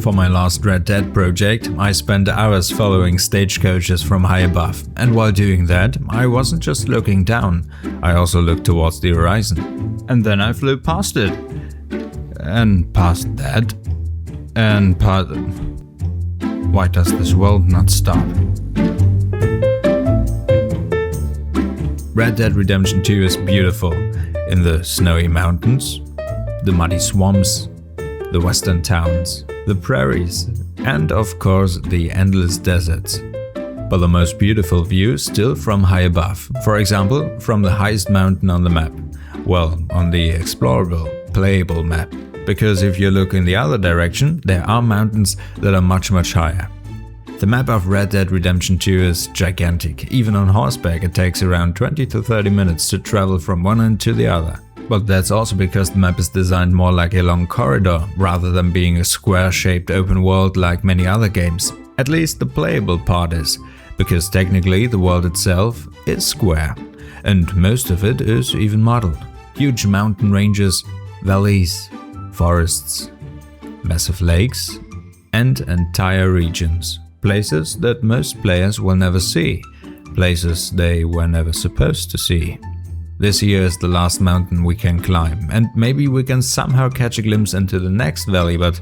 For my last Red Dead project, I spent hours following stagecoaches from high above, and while doing that, I wasn't just looking down, I also looked towards the horizon. And then I flew past it. And past that. And past... Why does this world not stop? Red Dead Redemption 2 is beautiful in the snowy mountains, the muddy swamps, the western towns, the prairies, and of course the endless deserts. But the most beautiful view is still from high above, for example from the highest mountain on the map. Well, on the explorable, playable map. Because if you look in the other direction, there are mountains that are much higher. The map of Red Dead Redemption 2 is gigantic. Even on horseback it takes around 20 to 30 minutes to travel from one end to the other. But that's also because the map is designed more like a long corridor, rather than being a square-shaped open world like many other games. At least the playable part is, because technically the world itself is square, and most of it is even modeled. Huge mountain ranges, valleys, forests, massive lakes, and entire regions. Places that most players will never see, places they were never supposed to see. This here is the last mountain we can climb, and maybe we can somehow catch a glimpse into the next valley, but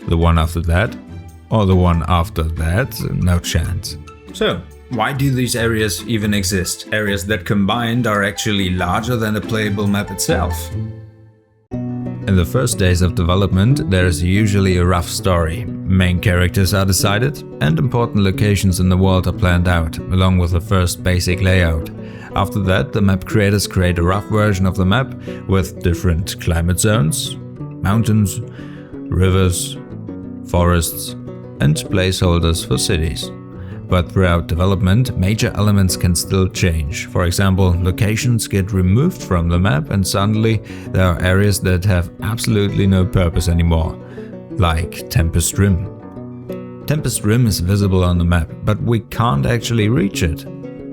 the one after that, or the one after that, no chance. So, why do these areas even exist? Areas that combined are actually larger than the playable map itself. In the first days of development, there is usually a rough story. Main characters are decided, and important locations in the world are planned out, along with the first basic layout. After that, the map creators create a rough version of the map with different climate zones, mountains, rivers, forests, and placeholders for cities. But throughout development, major elements can still change. For example, locations get removed from the map and suddenly there are areas that have absolutely no purpose anymore, like Tempest Rim. Tempest Rim is visible on the map, but we can't actually reach it.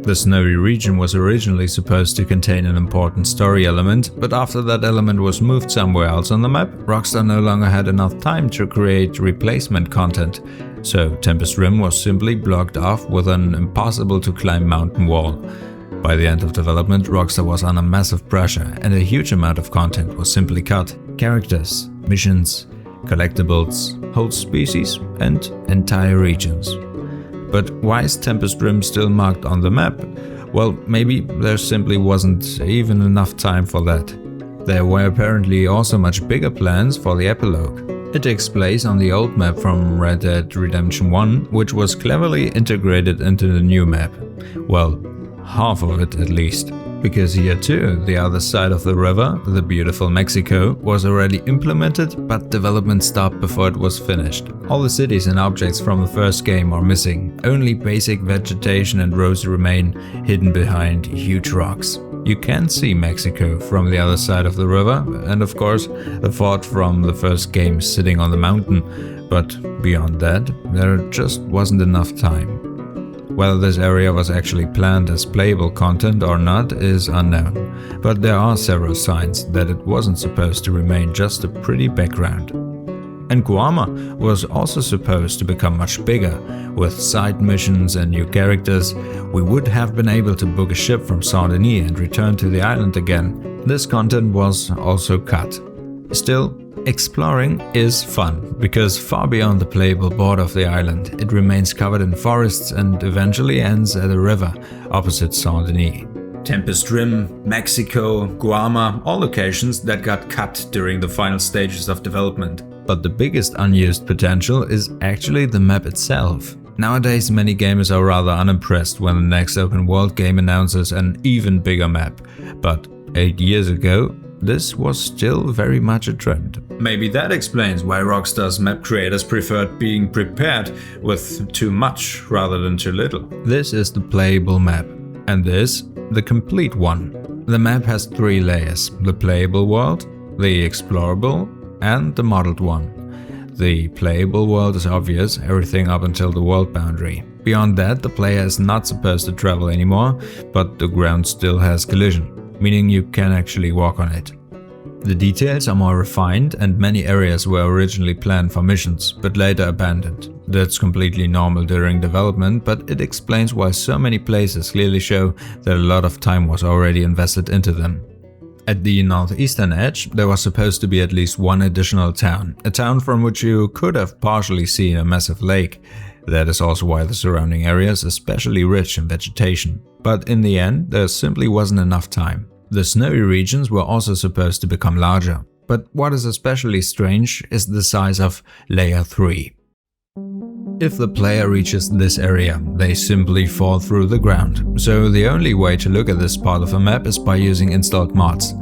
The snowy region was originally supposed to contain an important story element, but after that element was moved somewhere else on the map, Rockstar no longer had enough time to create replacement content. So Tempest Rim was simply blocked off with an impossible-to-climb mountain wall. By the end of development, Rockstar was under massive pressure and a huge amount of content was simply cut. Characters, missions, collectibles, whole species, and entire regions. But why is Tempest Rim still marked on the map? Well, maybe there simply wasn't even enough time for that. There were apparently also much bigger plans for the epilogue. It takes place on the old map from Red Dead Redemption 1, which was cleverly integrated into the new map. Well, half of it at least. Because here too, the other side of the river, the beautiful Mexico, was already implemented, but development stopped before it was finished. All the cities and objects from the first game are missing. Only basic vegetation and roads remain hidden behind huge rocks. You can see Mexico from the other side of the river, and of course the fort from the first game sitting on the mountain, but beyond that, there just wasn't enough time. Whether this area was actually planned as playable content or not is unknown, but there are several signs that it wasn't supposed to remain just a pretty background. And Guarma was also supposed to become much bigger. With side missions and new characters, we would have been able to book a ship from Saint-Denis and return to the island again. This content was also cut. Still, exploring is fun, because far beyond the playable border of the island, it remains covered in forests and eventually ends at a river opposite Saint-Denis. Tempest Rim, Mexico, Guarma, all locations that got cut during the final stages of development. But the biggest unused potential is actually the map itself. Nowadays, many gamers are rather unimpressed when the next open world game announces an even bigger map. But 8 years ago, this was still very much a trend. Maybe that explains why Rockstar's map creators preferred being prepared with too much rather than too little. This is the playable map, and this, the complete one. The map has 3 layers: the playable world, the explorable, and the modeled one. The playable world is obvious, everything up until the world boundary. Beyond that, the player is not supposed to travel anymore, but the ground still has collision, meaning you can actually walk on it. The details are more refined and many areas were originally planned for missions, but later abandoned. That's completely normal during development, but it explains why so many places clearly show that a lot of time was already invested into them. At the northeastern edge, there was supposed to be at least one additional town, a town from which you could have partially seen a massive lake. That is also why the surrounding area is especially rich in vegetation. But in the end, there simply wasn't enough time. The snowy regions were also supposed to become larger, but what is especially strange is the size of Layer 3. If the player reaches this area, they simply fall through the ground, so the only way to look at this part of a map is by using installed mods,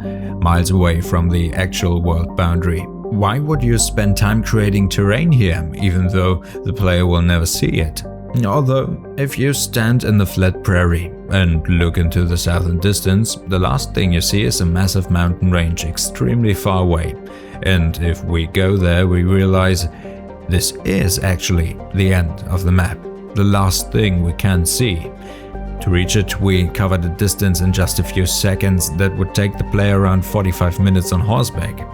miles away from the actual world boundary. Why would you spend time creating terrain here, even though the player will never see it? Although, if you stand in the flat prairie and look into the southern distance, the last thing you see is a massive mountain range extremely far away. And if we go there, we realize this is actually the end of the map, the last thing we can see. To reach it, we covered a distance in just a few seconds that would take the player around 45 minutes on horseback.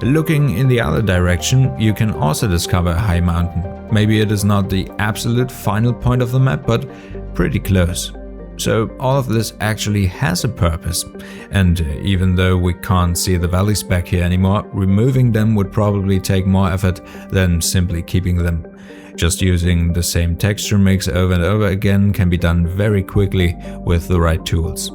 Looking in the other direction, you can also discover a high mountain. Maybe it is not the absolute final point of the map, but pretty close. So all of this actually has a purpose, and even though we can't see the valleys back here anymore, removing them would probably take more effort than simply keeping them. Just using the same texture mix over and over again can be done very quickly with the right tools.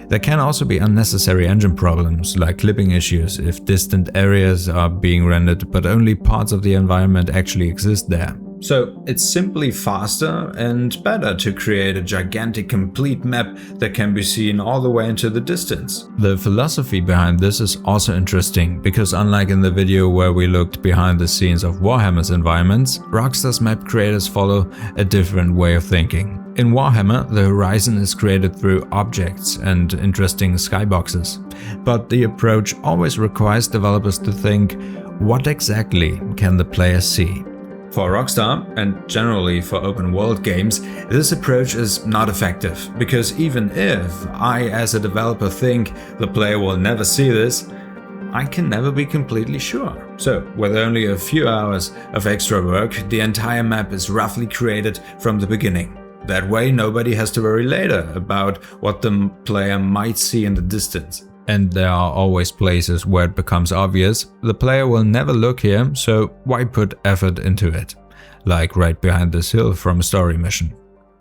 There can also be unnecessary engine problems, like clipping issues if distant areas are being rendered but only parts of the environment actually exist there. So it's simply faster and better to create a gigantic complete map that can be seen all the way into the distance. The philosophy behind this is also interesting, because unlike in the video where we looked behind the scenes of Warhammer's environments, Rockstar's map creators follow a different way of thinking. In Warhammer, the horizon is created through objects and interesting skyboxes, but the approach always requires developers to think, what exactly can the player see? For Rockstar, and generally for open world games, this approach is not effective, because even if I as a developer think the player will never see this, I can never be completely sure. So, with only a few hours of extra work, the entire map is roughly created from the beginning. That way nobody has to worry later about what the player might see in the distance. And there are always places where it becomes obvious the player will never look here, so why put effort into it? Like right behind this hill from a story mission.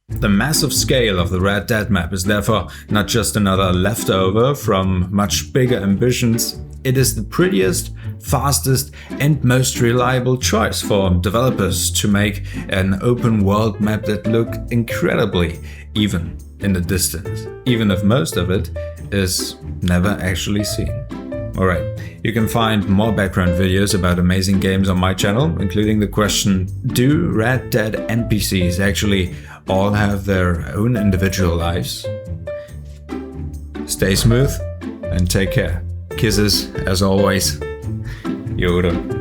The massive scale of the Red Dead map is therefore not just another leftover from much bigger ambitions, it is the prettiest, fastest and most reliable choice for developers to make an open world map that looks incredibly even in the distance, even if most of it is never actually seen. Alright, you can find more background videos about amazing games on my channel, including the question, do Red Dead NPCs actually all have their own individual lives? Stay smooth and take care. Kisses as always. Yoda.